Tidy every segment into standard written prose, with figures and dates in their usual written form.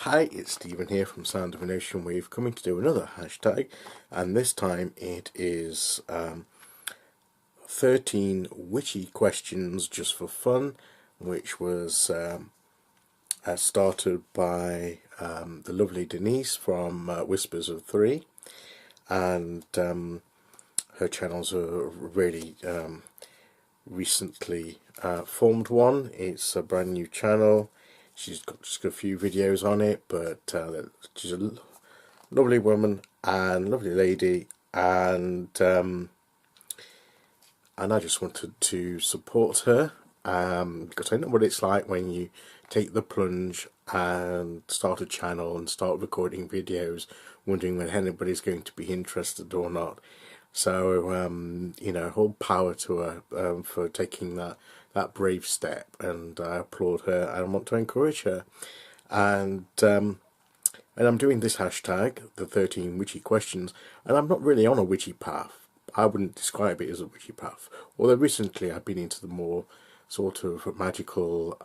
Hi, it's Stephen here from Sound of an Ocean Wave, coming to do another hashtag, and this time it is 13 witchy questions just for fun, which was started by the lovely Denise from Whispers of Three, and her channel's a really recently formed one. It's a brand new channel. She's got just a few videos on it, but she's a lovely woman and lovely lady, and I just wanted to support her because I know what it's like when you take the plunge and start a channel and start recording videos, wondering when anybody's going to be interested or not. So you know, all power to her for taking that brave step, and I applaud her and I want to encourage her. And I'm doing this hashtag, the 13 witchy questions, and I'm not really on a witchy path. I wouldn't describe it as a witchy path. Although recently I've been into the more sort of magical,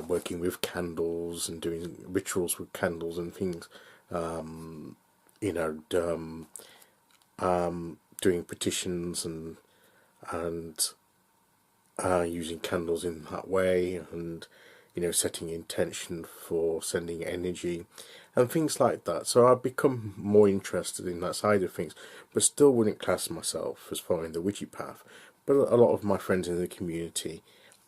working with candles and doing rituals with candles and things. You know, doing petitions and using candles in that way, and you know, setting intention for sending energy and things like that. So I've become more interested in that side of things, but still wouldn't class myself as following the witchy path. But a lot of my friends in the community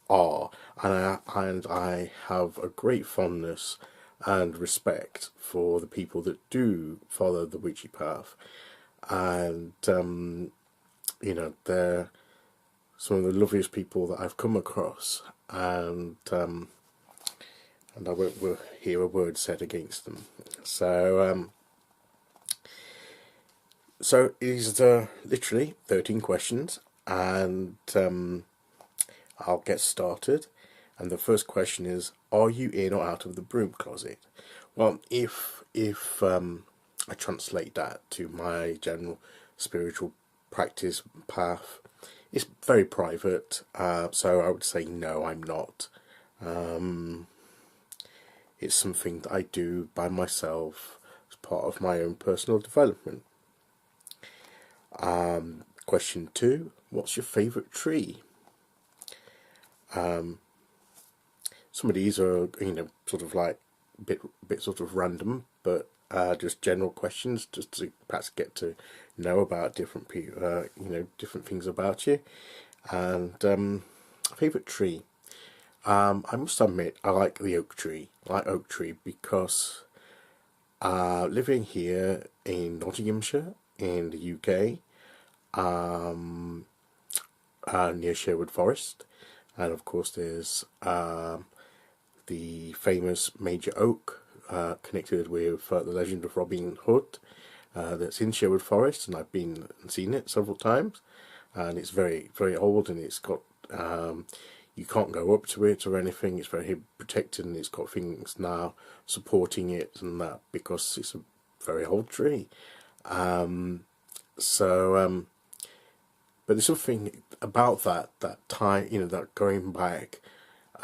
are, and I have a great fondness and respect for the people that do follow the witchy path, and you know, they're some of the loveliest people that I've come across, and I won't hear a word said against them. So so these are literally 13 questions, and I'll get started. And the first question is: are you in or out of the broom closet? Well, if I translate that to my general spiritual practice path, it's very private. So I would say no, I'm not. It's something that I do by myself as part of my own personal development. Question 2: what's your favourite tree? Some of these are, you know, sort of like bit sort of random, but just general questions, just to perhaps get to know about different people, you know, different things about you. And favourite tree. I must admit, I like the oak tree. I like oak tree because living here in Nottinghamshire in the UK, near Sherwood Forest, and of course there's the famous major oak connected with the legend of Robin Hood, that's in Sherwood Forest, and I've been and seen it several times, and it's very, very old, and it's got you can't go up to it or anything. It's very protected, and it's got things now supporting it and that, because it's a very old tree. So but there's something about that time, you know, that going back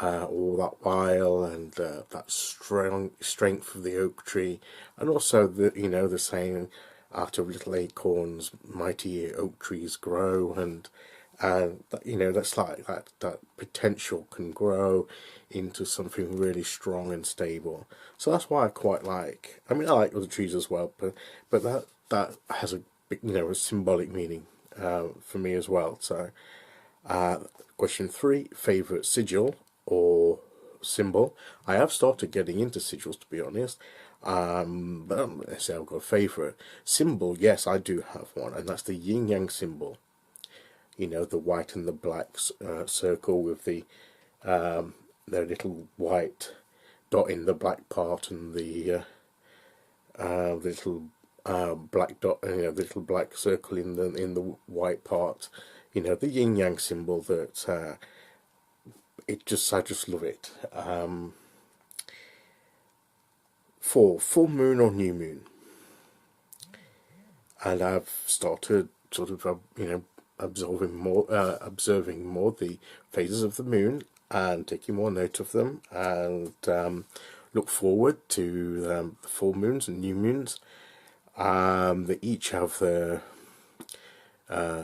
all that while, and that strength of the oak tree, and also the, you know, the saying, out of little acorns mighty oak trees grow, and that, you know, that's like that potential can grow into something really strong and stable. So that's why I quite like. I mean, I like other trees as well, but that has a big, you know, a symbolic meaning for me as well. So question 3: favourite sigil or symbol? I have started getting into sigils, to be honest, but let's say I've got a favourite symbol. Yes, I do have one, and that's the yin yang symbol. You know, the white and the black circle with the little white dot in the black part, and the little black dot, you know, the little black circle in the white part. You know, the yin yang symbol. That I just love it. 4: full moon or new moon? And I've started sort of you know, observing more the phases of the moon, and taking more note of them, and look forward to the full moons and new moons. They each have their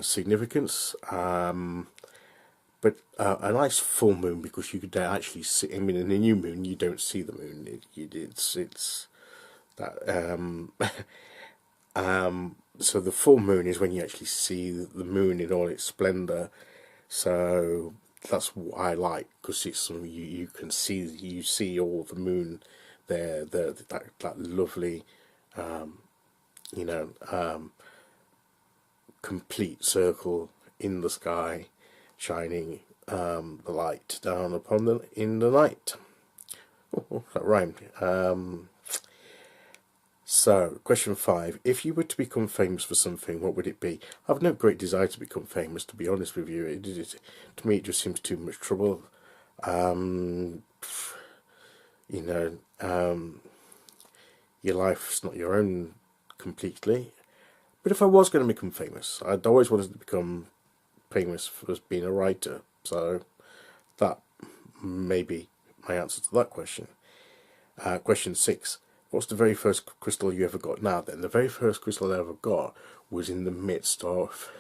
significance, but a nice full moon, because you could actually see. I mean, in a new moon, you don't see the moon. It's that. So the full moon is when you actually see the moon in all its splendor. So that's what I like, because it's you can see all the moon there, that lovely, you know, complete circle in the sky, shining the light down upon in the night. Oh, that rhymed. So, question 5. If you were to become famous for something, what would it be? I have no great desire to become famous, to be honest with you. To me, it just seems too much trouble. You know, your life's not your own completely. But if I was going to become famous, I'd always wanted to become famous for being a writer. So, that may be my answer to that question. Question 6. What's the very first crystal you ever got? Now then, the very first crystal I ever got was in the midst of...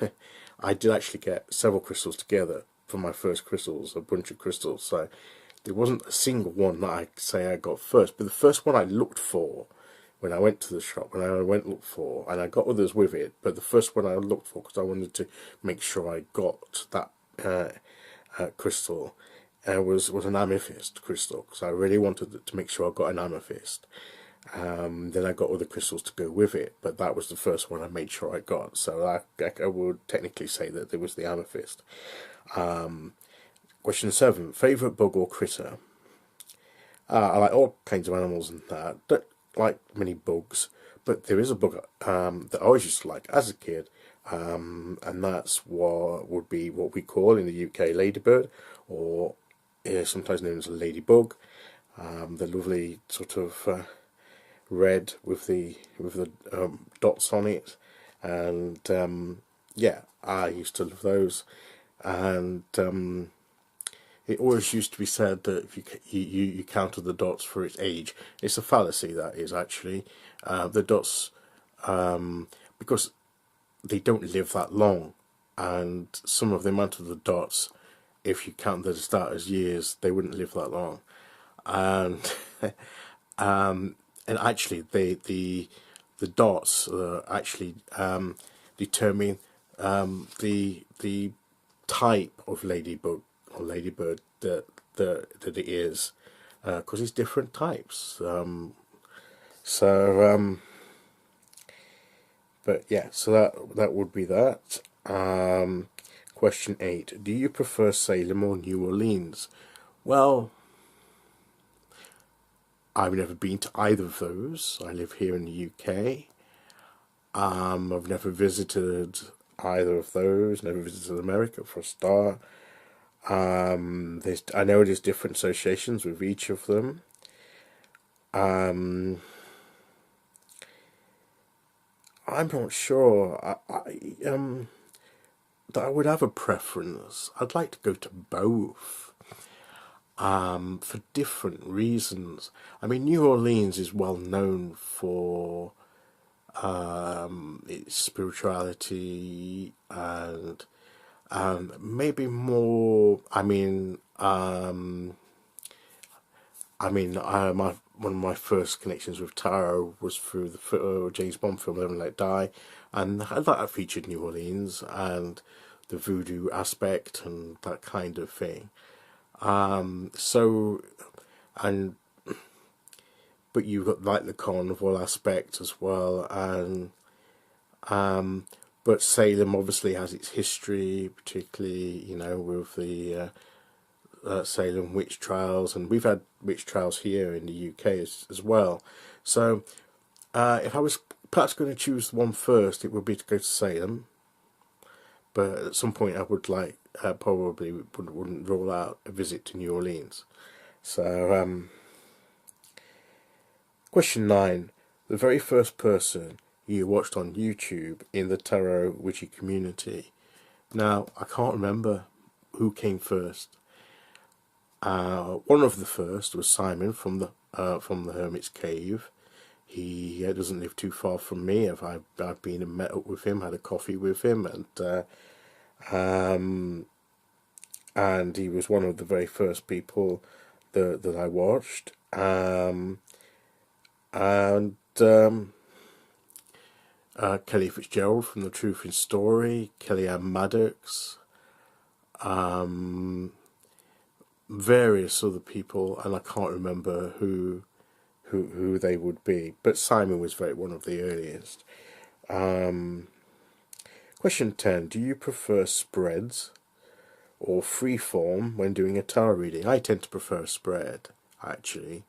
I did actually get several crystals together for my first crystals, a bunch of crystals. So there wasn't a single one that I say I got first. But the first one I looked for when I went to the shop, when I went look for, and I got others with it, but the first one I looked for, because I wanted to make sure I got that crystal, was an amethyst crystal, because I really wanted to make sure I got an amethyst. Then I got other crystals to go with it, but that was the first one I made sure I got. So I would technically say that there was the amethyst. Question 7. Favourite bug or critter? I like all kinds of animals and that. Don't like many bugs, but there is a bug that I always used to like as a kid, and that's what would be what we call in the UK ladybird, or sometimes known as a ladybug. The lovely sort of red with the dots on it, and yeah, I used to love those. And it always used to be said that if you counted the dots for its age, it's a fallacy. That is actually the dots, because they don't live that long, and some of the amount of the dots, if you count the start as years, they wouldn't live that long. And and actually the dots actually determine the type of ladybug or ladybird that it is, because it's different types. But yeah, so that would be that. Question 8. Do you prefer Salem or New Orleans? Well, I've never been to either of those. I live here in the UK. I've never visited either of those. Never visited America for a start. I know there's different associations with each of them. I'm not sure. That I would have a preference. I'd like to go to both. For different reasons. I mean, New Orleans is well known for its spirituality and maybe more. One of my first connections with tarot was through the James Bond film Live and Let Die, and that featured New Orleans and the voodoo aspect and that kind of thing. But you've got like the carnival aspect as well, and but Salem obviously has its history, particularly with the Salem witch trials, and we've had witch trials here in the UK as well. So if I was perhaps going to choose one first, it would be to go to Salem. But at some point I would probably wouldn't rule out a visit to New Orleans. So question 9. The very first person you watched on YouTube in the tarot witchy community. Now, I can't remember who came first. One of the first was Simon from the from the Hermit's Cave. He doesn't live too far from me. I've been and met up with him, had a coffee with him, and he was one of the very first people that I watched. Kelly Fitzgerald from The Truth in Story, Kellyanne Maddox, various other people, and I can't remember who they would be, but Simon was one of the earliest. Question 10. Do you prefer spreads or freeform when doing a tarot reading? I tend to prefer a spread, actually.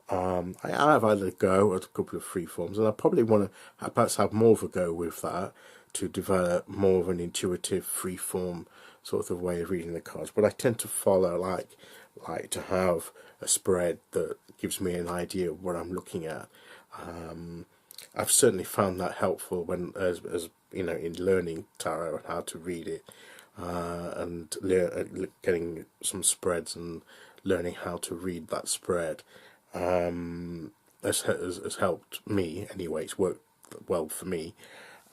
I have had a go at a couple of freeforms, and I probably want to perhaps have more of a go with that to develop more of an intuitive freeform sort of way of reading the cards. But I tend to follow like to have a spread that gives me an idea of what I'm looking at. I've certainly found that helpful when, as you know, in learning tarot and how to read it, and getting some spreads and learning how to read that spread. Has helped me anyway. It's worked well for me,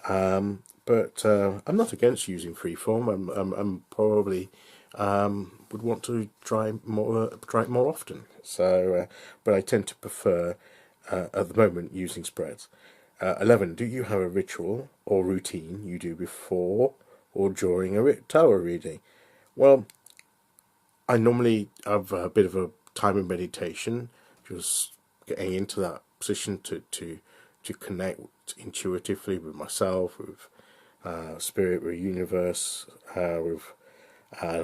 but I'm not against using freeform. I'm probably would want to try it more often. So, but I tend to prefer at the moment using spreads. 11. Do you have a ritual or routine you do before or during a tarot reading? Well, I normally have a bit of a time of meditation, just getting into that position to connect intuitively with myself, with spirit, with universe, and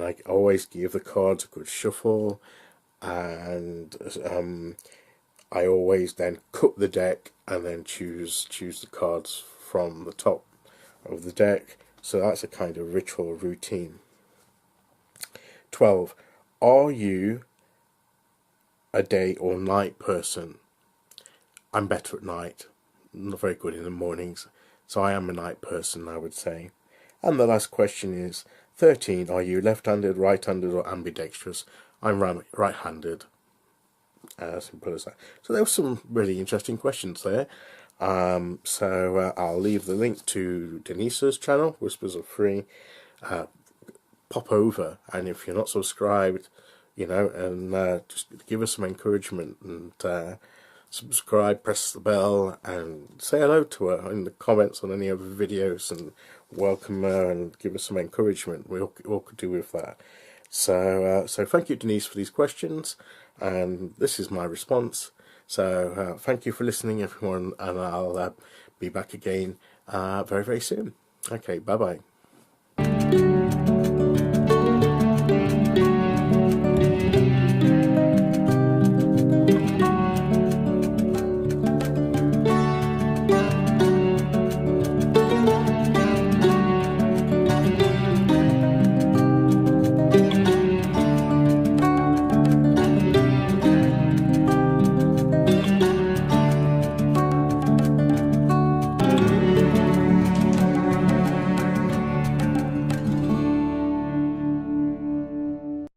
I always give the cards a good shuffle, and I always then cut the deck and then choose the cards from the top of the deck. So that's a kind of ritual routine. 12. Are you a day or night person? I'm better at night, not very good in the mornings, so I am a night person, I would say. And the last question is 13. Are you left-handed, right-handed, or ambidextrous? I'm right-handed. Simple as that. So there were some really interesting questions there. So I'll leave the link to Denise's channel, Whispers of Free. Pop over, and if you're not subscribed, you know, and just give us some encouragement, and subscribe, press the bell, and say hello to her in the comments on any other videos, and welcome her and give us some encouragement. We all could do with that. So thank you, Denise, for these questions, and this is my response. So thank you for listening, everyone, and I'll be back again very, very soon. Okay, bye-bye.